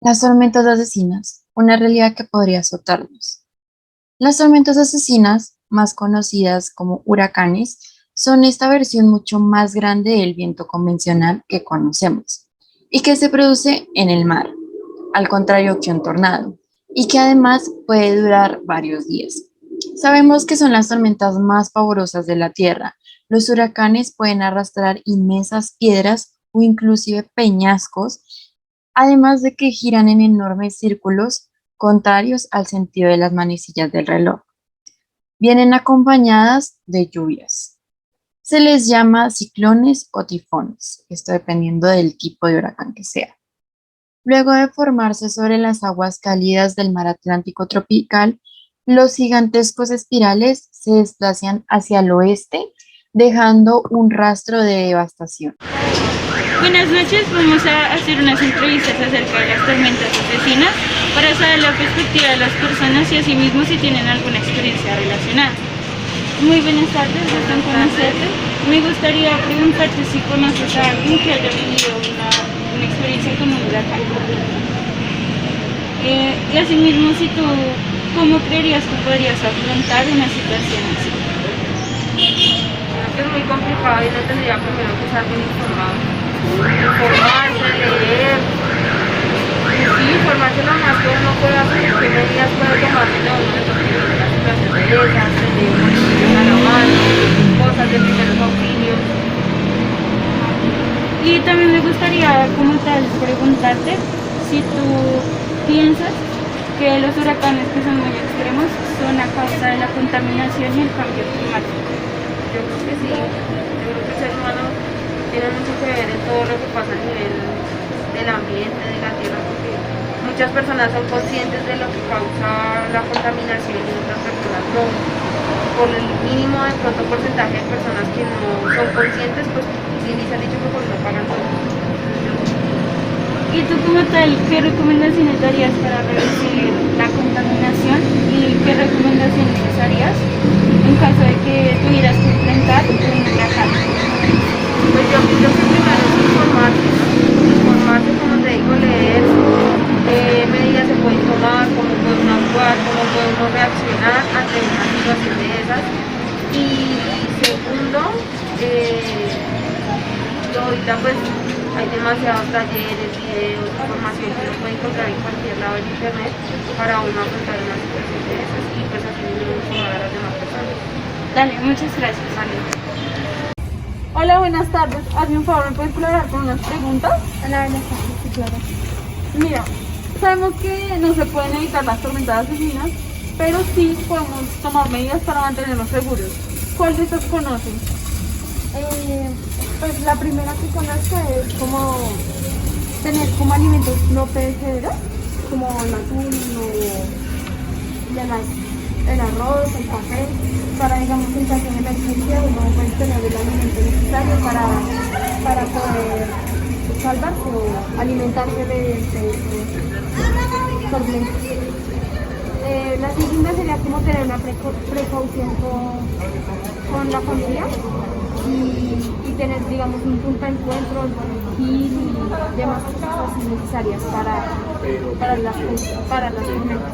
Las tormentas asesinas, una realidad que podría azotarnos. Las tormentas asesinas, más conocidas como huracanes, son esta versión mucho más grande del viento convencional que conocemos y que se produce en el mar, al contrario que un tornado, y que además puede durar varios días. Sabemos que son las tormentas más pavorosas de la Tierra. Los huracanes pueden arrastrar inmensas piedras o inclusive peñascos, además de que giran en enormes círculos contrarios al sentido de las manecillas del reloj. Vienen acompañadas de lluvias. Se les llama ciclones o tifones, esto dependiendo del tipo de huracán que sea. Luego de formarse sobre las aguas cálidas del mar Atlántico tropical, los gigantescos espirales se desplazan hacia el oeste, dejando un rastro de devastación. Buenas noches, vamos a hacer unas entrevistas acerca de las tormentas asesinas para saber la perspectiva de las personas y asimismo si tienen alguna experiencia relacionada. Muy buenas tardes, gusto en conocerte. Me gustaría preguntarte si conoces a alguien que haya vivido una experiencia con un huracán. Y asimismo, si tú, ¿cómo creerías que podrías afrontar una situación así? Creo que es muy complicado y no tendría primero que estar bien informado. Informarse, leer, y sí, informarse lo más que uno pueda hacer, qué medidas puede tomar de uno en una situación de esas, tener monitores a la mano, cosas de primeros auxilios. Y también me gustaría, como tal, preguntarte si tú piensas que los huracanes que son muy extremos son a causa de la contaminación y el cambio climático. Yo creo que sí, yo creo que el ser humano tiene mucho que ver en todo lo que pasa a nivel del ambiente, de la tierra, porque muchas personas son conscientes de lo que causa la contaminación y otras personas no. Por el mínimo de pronto porcentaje de personas que no son conscientes, pues sí dice el dicho que por no pagan todo. Y tú como tal, ¿qué recomendaciones darías para reducir la contaminación y qué recomendaciones harías en caso de que tuvieras que enfrentar un huracán? Pues yo creo que primero es informarse, ¿no? Informarse, como te digo, leer qué medidas se pueden tomar, cómo puede uno actuar, cómo puede uno reaccionar ante una situación de esas. Y segundo, ahorita pues hay demasiados talleres, videos, información que uno puede encontrar en cualquier lado en internet para uno afrontar una situación de esas y pues así mismo informar a las demás personas. Dale, muchas gracias. Vale. Hola, buenas tardes. Hazme un favor, ¿me puedes colaborar con unas preguntas? Hola, buenas tardes, sí, claro. Mira, sabemos que no se pueden evitar las tormentas asesinas, pero sí podemos tomar medidas para mantenernos seguros. ¿Cuál de estas conoces? Pues la primera que conozco es como tener como alimentos no perecederos, como el atún o el arroz, el café, para digamos en caso de emergencia uno puede tener el alimento necesario para poder salvarse o alimentarse de tormentas. La segunda sería como tener una precaución con la familia y tener, digamos, un punto de encuentro, el boletín y demás cosas necesarias para las tormentas.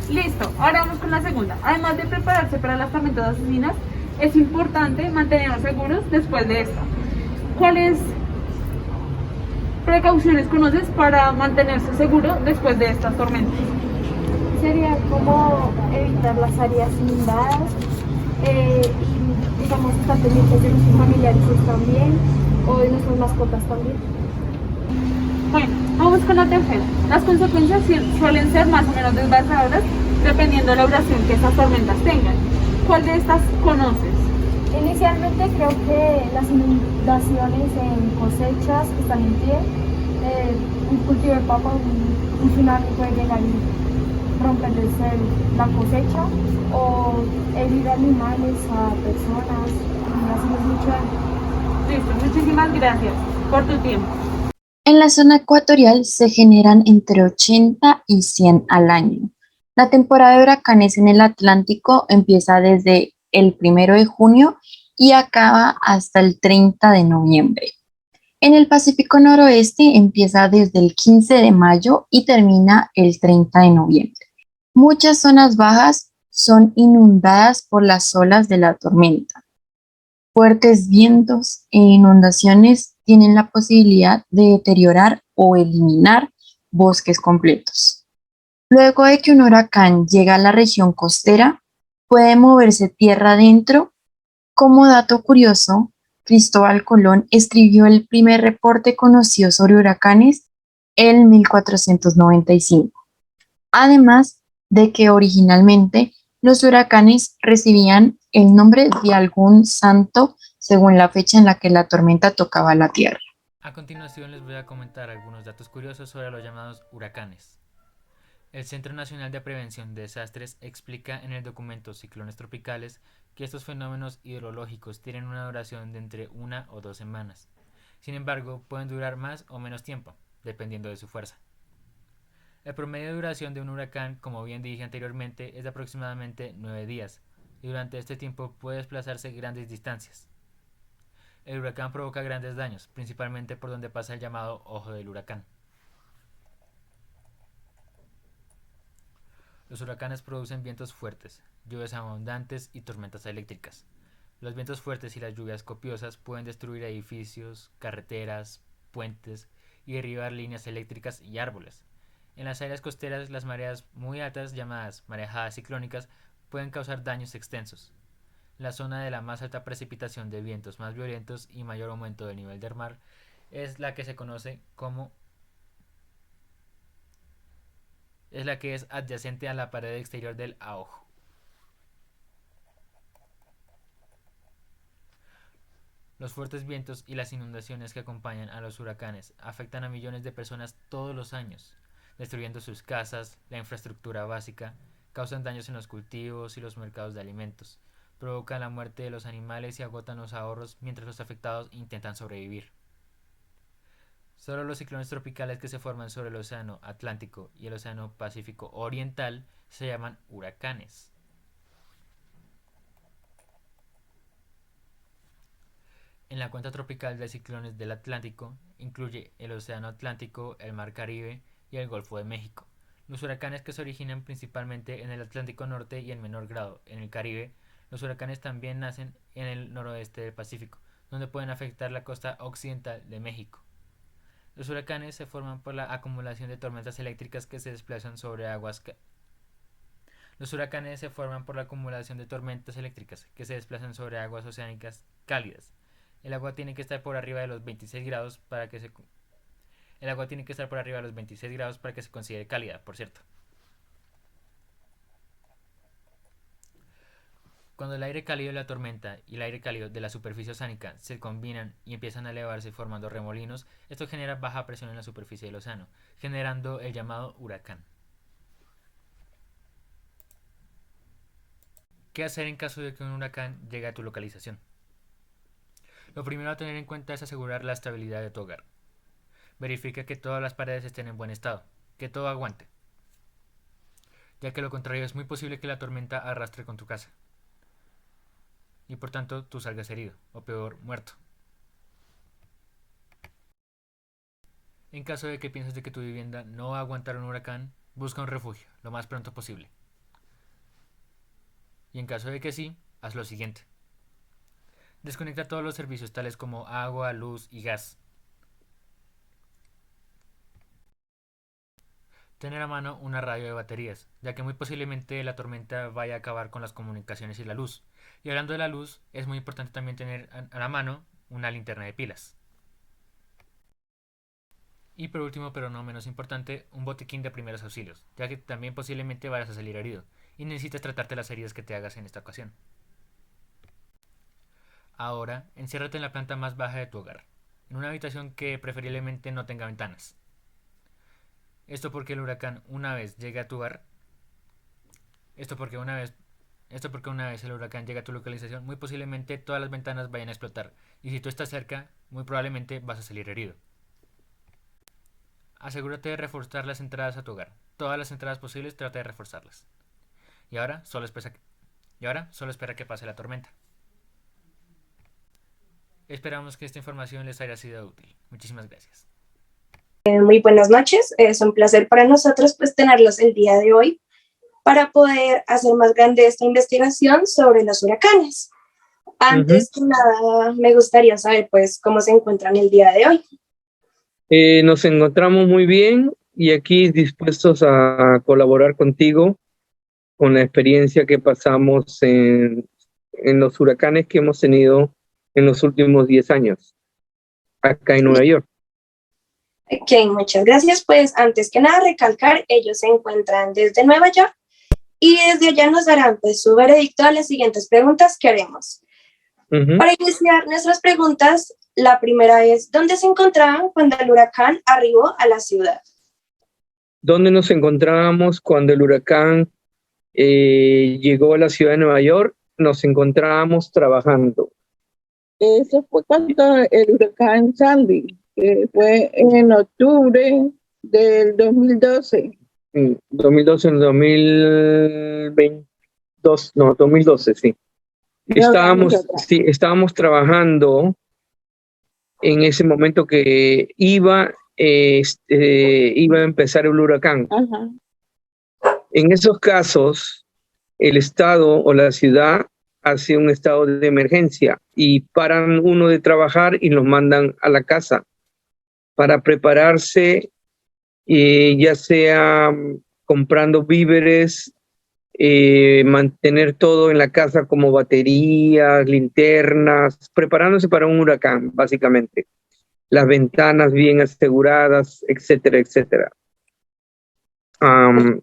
Listo, ahora vamos con la segunda. Además de prepararse para las tormentas asesinas, es importante mantenernos seguros después de esta. ¿Cuáles precauciones conoces para mantenerse seguro después de estas tormentas? Sería como evitar las áreas inundadas y digamos estar pendientes de nuestros familiares también o de nuestras mascotas también. Bueno, vamos con la tercera. Las consecuencias suelen ser más o menos devastadoras dependiendo de la duración que estas tormentas tengan. ¿Cuál de estas conoces? Inicialmente creo que las inundaciones en cosechas que están en pie, un cultivo de papa, un tsunami puede llegar y romperles la cosecha o herir animales a personas y así es mucho daño. Listo, muchísimas gracias por tu tiempo. En la zona ecuatorial se generan entre 80 y 100 al año. La temporada de huracanes en el Atlántico empieza desde el 1 de junio y acaba hasta el 30 de noviembre. En el Pacífico Noroeste empieza desde el 15 de mayo y termina el 30 de noviembre. Muchas zonas bajas son inundadas por las olas de la tormenta. Fuertes vientos e inundaciones tienen la posibilidad de deteriorar o eliminar bosques completos. Luego de que un huracán llega a la región costera, puede moverse tierra adentro. Como dato curioso, Cristóbal Colón escribió el primer reporte conocido sobre huracanes en 1495. Además de que originalmente los huracanes recibían el nombre de algún santo según la fecha en la que la tormenta tocaba la tierra. A continuación les voy a comentar algunos datos curiosos sobre los llamados huracanes. El Centro Nacional de Prevención de Desastres explica en el documento Ciclones Tropicales que estos fenómenos hidrológicos tienen una duración de entre 1 o 2 semanas. Sin embargo, pueden durar más o menos tiempo, dependiendo de su fuerza. El promedio de duración de un huracán, como bien dije anteriormente, es de aproximadamente 9 días, y durante este tiempo puede desplazarse grandes distancias. El huracán provoca grandes daños, principalmente por donde pasa el llamado ojo del huracán. Los huracanes producen vientos fuertes, lluvias abundantes y tormentas eléctricas. Los vientos fuertes y las lluvias copiosas pueden destruir edificios, carreteras, puentes y derribar líneas eléctricas y árboles. En las áreas costeras, las mareas muy altas, llamadas marejadas ciclónicas, pueden causar daños extensos. La zona de la más alta precipitación de vientos más violentos y mayor aumento del nivel del mar es la que se conoce como es la que es adyacente a la pared exterior del aojo. Los fuertes vientos y las inundaciones que acompañan a los huracanes afectan a millones de personas todos los años, destruyendo sus casas, la infraestructura básica, causan daños en los cultivos y los mercados de alimentos, provocan la muerte de los animales y agotan los ahorros mientras los afectados intentan sobrevivir. Solo los ciclones tropicales que se forman sobre el Océano Atlántico y el Océano Pacífico Oriental se llaman huracanes. En la cuenca tropical de ciclones del Atlántico incluye el Océano Atlántico, el Mar Caribe y el Golfo de México. Los huracanes que se originan principalmente en el Atlántico Norte y en menor grado en el Caribe. Los huracanes también nacen en el noroeste del Pacífico, donde pueden afectar la costa occidental de México. Los huracanes se forman por la acumulación de tormentas eléctricas que se desplazan sobre aguas Los huracanes se forman por la acumulación de tormentas eléctricas que se desplazan sobre aguas oceánicas cálidas. El agua tiene que estar por arriba de los 26 grados para que se El agua tiene que estar por arriba de los 26 grados para que se considere cálida, por cierto. Cuando el aire cálido de la tormenta y el aire cálido de la superficie oceánica se combinan y empiezan a elevarse formando remolinos, esto genera baja presión en la superficie del océano, generando el llamado huracán. ¿Qué hacer en caso de que un huracán llegue a tu localización? Lo primero a tener en cuenta es asegurar la estabilidad de tu hogar. Verifica que todas las paredes estén en buen estado, que todo aguante, ya que lo contrario es muy posible que la tormenta arrastre con tu casa y por tanto tú salgas herido, o peor, muerto. En caso de que pienses de que tu vivienda no va a aguantar un huracán, busca un refugio lo más pronto posible. Y en caso de que sí, haz lo siguiente. Desconecta todos los servicios tales como agua, luz y gas. Tener a mano una radio de baterías, ya que muy posiblemente la tormenta vaya a acabar con las comunicaciones y la luz. Y hablando de la luz, es muy importante también tener a la mano una linterna de pilas. Y por último, pero no menos importante, un botiquín de primeros auxilios, ya que también posiblemente vayas a salir herido y necesitas tratarte las heridas que te hagas en esta ocasión. Ahora, enciérrate en la planta más baja de tu hogar, en una habitación que preferiblemente no tenga ventanas. Esto porque el huracán una vez llegue a tu hogar, esto porque una vez el huracán llega a tu localización, muy posiblemente todas las ventanas vayan a explotar, y si tú estás cerca, muy probablemente vas a salir herido. Asegúrate de reforzar las entradas a tu hogar. Todas las entradas posibles trata de reforzarlas. Y ahora solo espera que pase la tormenta. Esperamos que esta información les haya sido útil. Muchísimas gracias. Muy buenas noches, es un placer para nosotros pues tenerlos el día de hoy para poder hacer más grande esta investigación sobre los huracanes. Antes que nada, me gustaría saber pues cómo se encuentran el día de hoy. Nos encontramos muy bien y aquí dispuestos a colaborar contigo con la experiencia que pasamos en los huracanes que hemos tenido en los últimos 10 años, acá en Nueva York. Ok, muchas gracias. Pues antes que nada recalcar, ellos se encuentran desde Nueva York y desde allá nos darán pues su veredicto a las siguientes preguntas que haremos. Para iniciar nuestras preguntas, la primera es, ¿dónde se encontraban cuando el huracán arribó a la ciudad? ¿Dónde nos encontrábamos cuando el huracán llegó a la ciudad de Nueva York? Nos encontrábamos trabajando. Eso fue cuando el huracán Sandy, que fue en octubre del 2012. 2012, en 2022, no, 2012, sí. Estábamos trabajando en ese momento que iba a empezar el huracán. Ajá. En esos casos, el estado o la ciudad hace un estado de emergencia y paran uno de trabajar y los mandan a la casa para prepararse, ya sea comprando víveres, mantener todo en la casa como baterías, linternas, preparándose para un huracán, básicamente. Las ventanas bien aseguradas, etcétera, etcétera.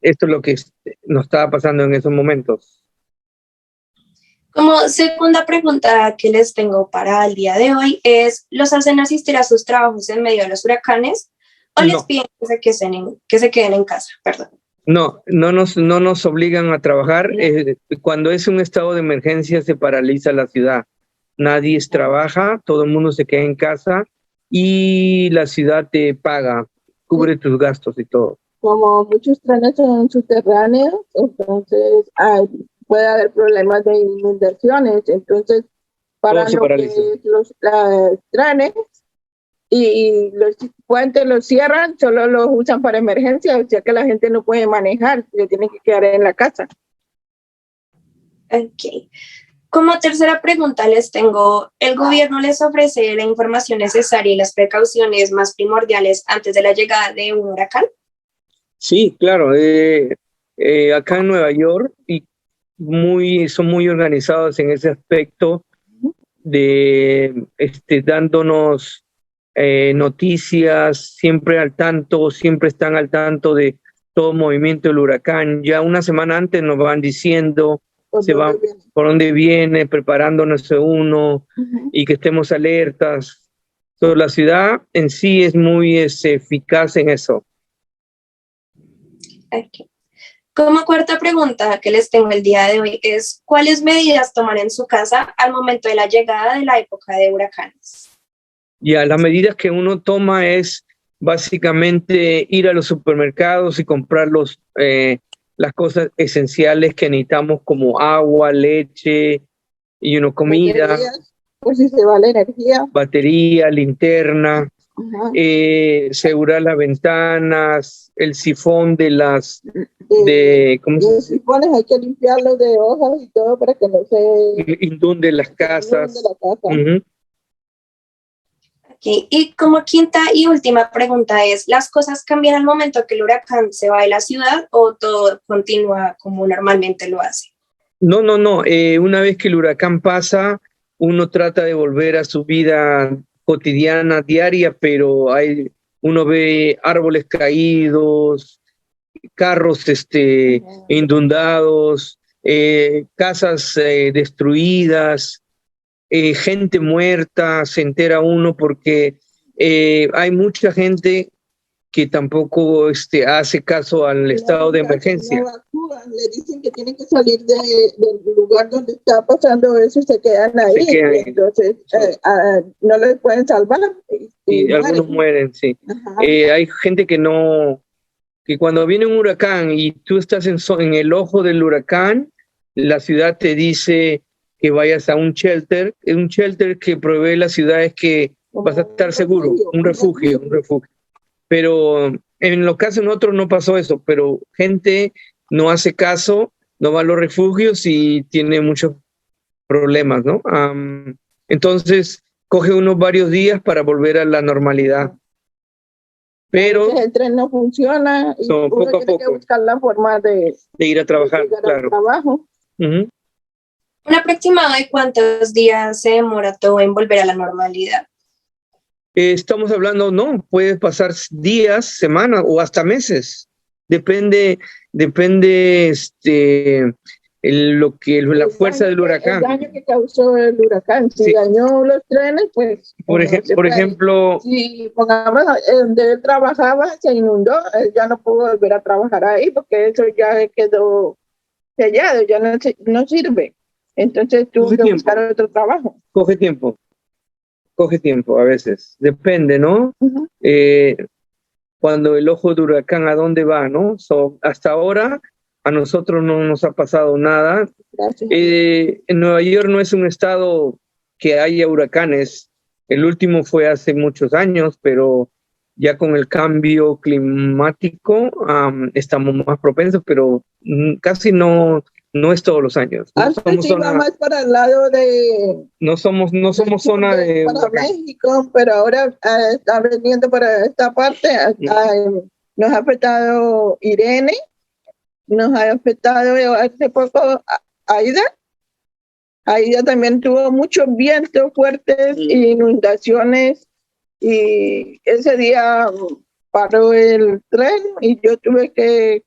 Esto es lo que nos estaba pasando en esos momentos. Como segunda pregunta que les tengo para el día de hoy es, ¿los hacen asistir a sus trabajos en medio de los huracanes o les piden que se queden en casa? Perdón. No nos obligan a trabajar. Cuando es un estado de emergencia se paraliza la ciudad. Nadie trabaja, todo el mundo se queda en casa y la ciudad te paga, cubre tus gastos y todo. Como muchos trenes son subterráneos, entonces puede haber problemas de inundaciones, entonces para los trenes y los puentes los cierran, solo los usan para emergencia, o sea que la gente no puede manejar, se tienen que quedar en la casa. Ok. Como tercera pregunta les tengo, ¿el gobierno les ofrece la información necesaria y las precauciones más primordiales antes de la llegada de un huracán? Sí, claro. Acá en Nueva York son muy organizados en ese aspecto de dándonos noticias, siempre están al tanto de todo movimiento del huracán. Ya una semana antes nos van diciendo por dónde viene, preparándonos uno y que estemos alertas. So, la ciudad en sí es muy eficaz en eso. Okay. Como cuarta pregunta que les tengo el día de hoy es, ¿cuáles medidas toman en su casa al momento de la llegada de la época de huracanes? Ya, las medidas que uno toma es básicamente ir a los supermercados y comprar las cosas esenciales que necesitamos como agua, leche, comida. Baterías, por si se va la energía. Batería, linterna, asegurar las ventanas, el sifón los sifones hay que limpiarlos de hojas y todo para que no se inunden las casas. Okay. Y como quinta y última pregunta es, ¿las cosas cambian al momento que el huracán se va de la ciudad o todo continúa como normalmente lo hace? No. Una vez que el huracán pasa, uno trata de volver a su vida cotidiana, diaria, pero uno ve árboles caídos, carros inundados, casas destruidas, gente muerta, se entera uno porque hay mucha gente que tampoco hace caso al estado de emergencia. Le dicen que tienen que salir del lugar donde está pasando eso y se quedan ahí. Entonces, no les pueden salvar. Y algunos mueren, sí. Hay gente que cuando viene un huracán y tú estás en el ojo del huracán, la ciudad te dice, que vayas a un shelter que provee las ciudades que vas a estar seguro, un refugio. Pero en los casos nosotros no pasó eso, pero gente no hace caso, no va a los refugios y tiene muchos problemas, ¿no? Entonces coge unos varios días para volver a la normalidad. Pero el tren no funciona y uno poco a tiene que poco buscar la forma de ir a trabajar, llegar al claro. trabajo. Ujú. ¿Un aproximado de cuántos días se demora todo en volver a la normalidad? Estamos hablando, no, puede pasar días, semanas o hasta meses. Depende la fuerza del huracán. El daño que causó el huracán. Si Sí. dañó los trenes, pues... Por ejemplo, si pongamos, donde él trabajaba se inundó, él ya no pudo volver a trabajar ahí porque eso ya quedó sellado, ya no sirve. Entonces tuvo que buscar otro trabajo. coge tiempo a veces. Depende, ¿no? Ujú. Cuando el ojo de huracán, ¿a dónde va, no? Hasta ahora a nosotros no nos ha pasado nada. Gracias. En Nueva York no es un estado que haya huracanes. El último fue hace muchos años, pero ya con el cambio climático estamos más propensos, pero casi no es todos los años. No Antes somos iba zona, más para el lado de... no somos zona de para huracán. México, pero ahora está veniendo para esta parte. Nos ha afectado Irene, nos ha afectado hace poco Aida. Aida también tuvo muchos vientos fuertes, inundaciones, y ese día paró el tren y yo tuve que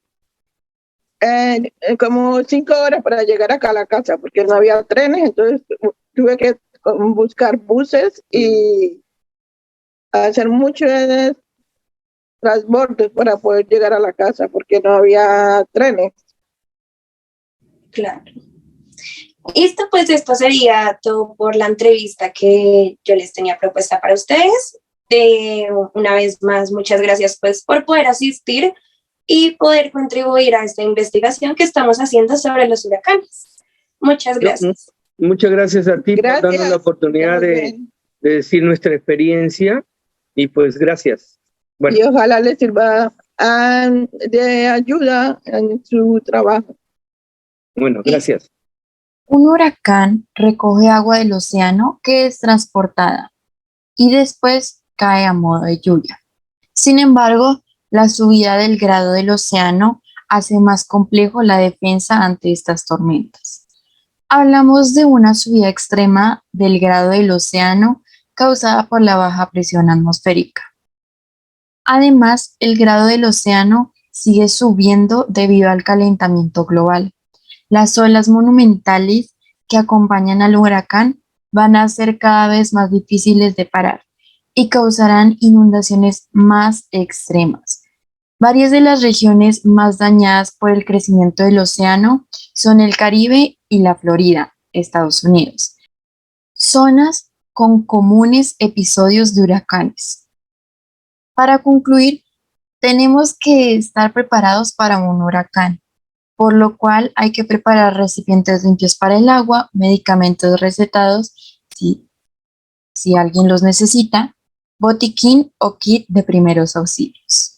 como 5 horas para llegar acá a la casa porque no había trenes, entonces tuve que buscar buses y hacer muchos transbordos para poder llegar a la casa porque no había trenes. Claro. Esto sería todo por la entrevista que yo les tenía propuesta para ustedes. Una vez más, muchas gracias pues por poder asistir y poder contribuir a esta investigación que estamos haciendo sobre los huracanes. Muchas gracias. Muchas gracias a ti por darnos la oportunidad Muy de bien. decir nuestra experiencia y pues gracias. Bueno, Y ojalá les sirva de ayuda en su trabajo. bueno, gracias. Un huracán recoge agua del océano que es transportada y después cae a modo de lluvia. Sin embargo, la subida del grado del océano hace más complejo la defensa ante estas tormentas. Hablamos de una subida extrema del grado del océano causada por la baja presión atmosférica. Además, el grado del océano sigue subiendo debido al calentamiento global. Las olas monumentales que acompañan al huracán van a ser cada vez más difíciles de parar y causarán inundaciones más extremas. Varias de las regiones más dañadas por el crecimiento del océano son el Caribe y la Florida, Estados Unidos, zonas con comunes episodios de huracanes. Para concluir, tenemos que estar preparados para un huracán, por lo cual hay que preparar recipientes limpios para el agua, medicamentos recetados si alguien los necesita, botiquín o kit de primeros auxilios.